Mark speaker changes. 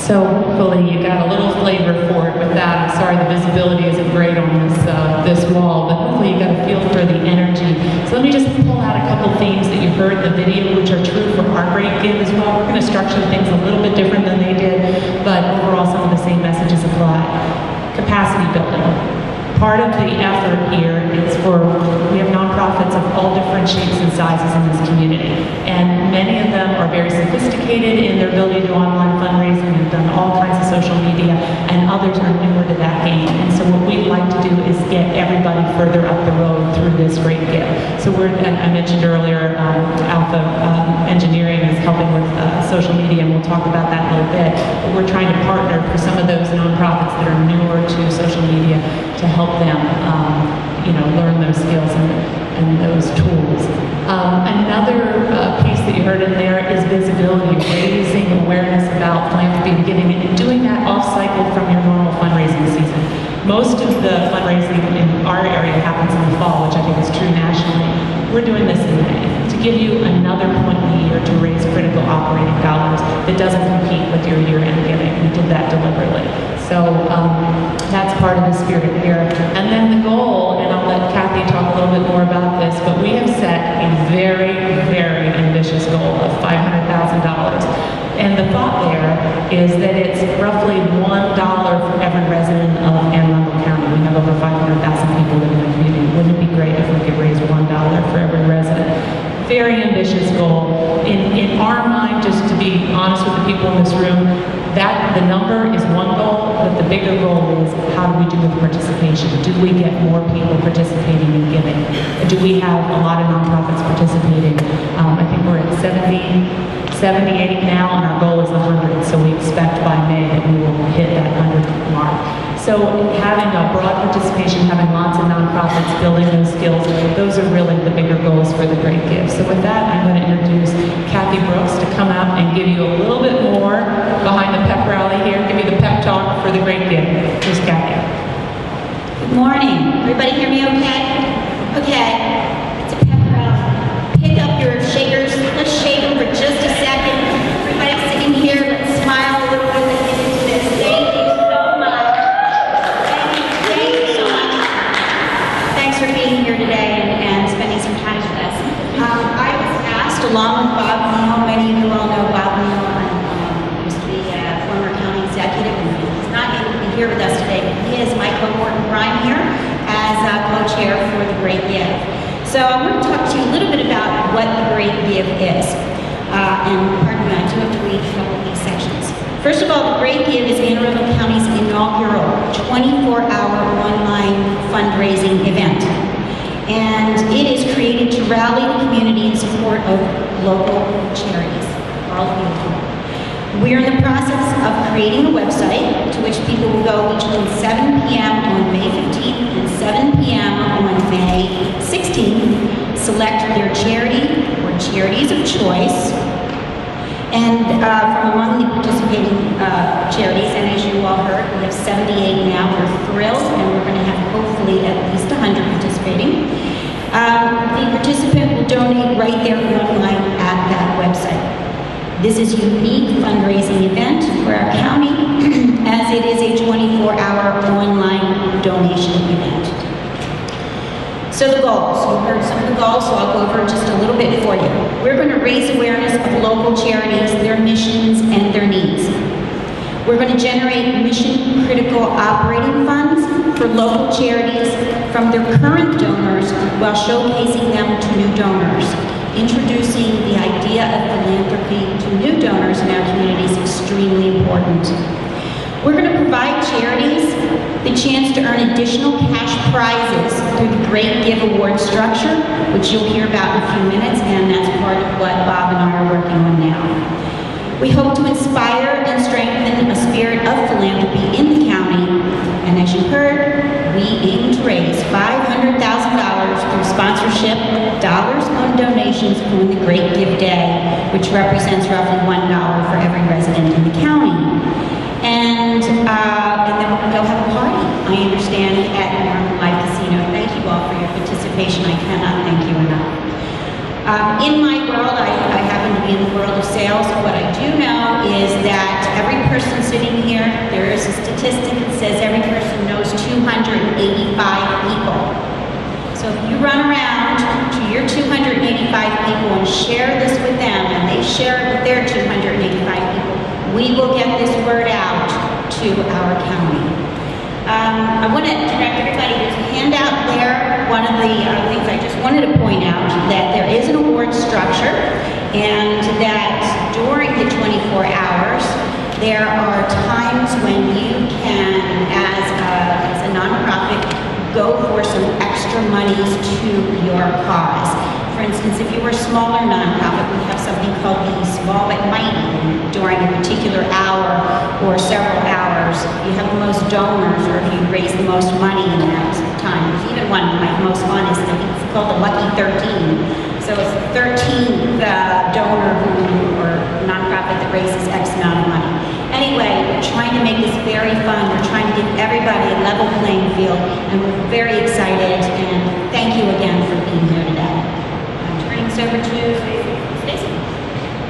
Speaker 1: So hopefully you got a little flavor for it with that. I'm sorry the visibility isn't great on this wall, but hopefully you got a feel for the energy. So let me just pull out a couple themes that you heard in the video, which are true for our Great Give as well. We're going to structure things a little bit different than they did, but overall some of the same messages apply. Capacity building. Part of the effort here is we have nonprofits of all different shapes and sizes in this community. And many of them are very sophisticated in their ability to do online fundraising and done all kinds of social media, and others are newer to that game. And so what we'd like to do is get everybody further up the road through this Great Give. So and I mentioned earlier, Alpha Engineering is helping with social media, and we'll talk about that in a little bit. But we're trying to partner for some of those nonprofits that are newer to social media to help them, learn those skills and those tools. Another piece that you heard in there is visibility, raising awareness about philanthropy and giving, and doing that off-cycle from your normal fundraising season. Most of the fundraising in our area happens in the fall, which I think is true nationally. We're doing this in May to give you another point in the year to raise critical operating dollars that doesn't compete with your year-end giving. We did that deliberately. So that's part of the spirit here. And then the goal, and I'll let Kathy talk a little bit more about this, but we have set a very, very ambitious goal of $500,000. And the thought there is that it's roughly $1 for every resident of Anne Arundel County. We have over 500,000 people living in the community. Wouldn't it be great if we could raise $1 for every resident? Very ambitious goal. In our mind, just to be honest with the people in this room, that the number is one goal, but the bigger goal is how do we do with participation? Do we get more people participating in giving? Do we have a lot of nonprofits participating? I think we're at 78 now, and our goal is 100. So we expect by May that we will hit that 100 mark. So having a broad participation, having lots of nonprofits building those skills, those are really the bigger goals for the Great Give. So with that, I'm going to introduce Kathy Brooks to come out and give you a little bit more behind the pep rally here, give you the pep talk for the Great Give. Here's Kathy.
Speaker 2: Good morning. Everybody hear me okay? Okay. It's a pep rally. Pick up your shakers. Let's shake them for just a second. Everybody sitting here, let's smile a little bit and get into this. Thank you so much. Thank you so much. Thanks for being here today and spending some time with us. I was asked, along with Bob Neal, many of you all know Bob Neal, who's the former county executive, and he's not able to be here with us today, but he is my cohort in Bryan here as co-chair for the Great Give. So I want to talk to you a little bit about what the Great Give is. And pardon me, I do have to read a couple of these sections. First of all, the Great Give is Anne Arundel County's inaugural 24-hour online fundraising event. And it is created to rally the community in support of local charities. All of you. We are in the process of creating a website to which people will go between 7 p.m. on May 15th and 7 p.m. on May 16th, select their charity or charities of choice, and from among the participating charities, and as you all heard, we have 78 now. We're thrilled, and we're going to have hopefully at least 100 participating. The participant will donate right there online at that website. This is a unique fundraising event for our county, as it is a 24-hour online donation event. So the goals, you heard some of the goals, so I'll go over just a little bit for you. We're going to raise awareness of local charities, their missions, and their needs. We're going to generate mission-critical operating funds for local charities from their current donors while showcasing them to new donors. Introducing the idea of philanthropy to new donors in our community is extremely important. We're going to provide charities the chance to earn additional cash prizes through the Great Give Award structure, which you'll hear about in a few minutes, and that's part of what Bob and I are working on now. We hope to inspire and strengthen a spirit of philanthropy in the county, and as you heard, we aim to raise $500,000 through sponsorship, dollars on donations on the Great Give Day, which represents roughly $1 for every resident in the county. And then we're going to go have a party, I understand, at Maryland Live Casino. Thank you all for your participation. I cannot thank you enough. In my world, I happen to be in the world of sales. What I do know is that every person sitting statistic that says every person knows 285 people. So if you run around to your 285 people and share this with them, and they share it with their 285 people, we will get this word out to our county. I want to direct everybody, there's a handout there. One of the things I just wanted to point out that there is an award structure, and that during the 24 hours, there are times when you can, as a nonprofit, go for some extra monies to your cause. For instance, if you were a smaller nonprofit, we have something called the Small but Mighty. During a particular hour or several hours, if you have the most donors, or if you raise the most money in that time. There's even one, my most fun is, I think it's called the Lucky 13. So it's the 13th donor or nonprofit that raises X amount of money. Anyway, we're trying to make this very fun. We're trying to give everybody a level playing field, and we're very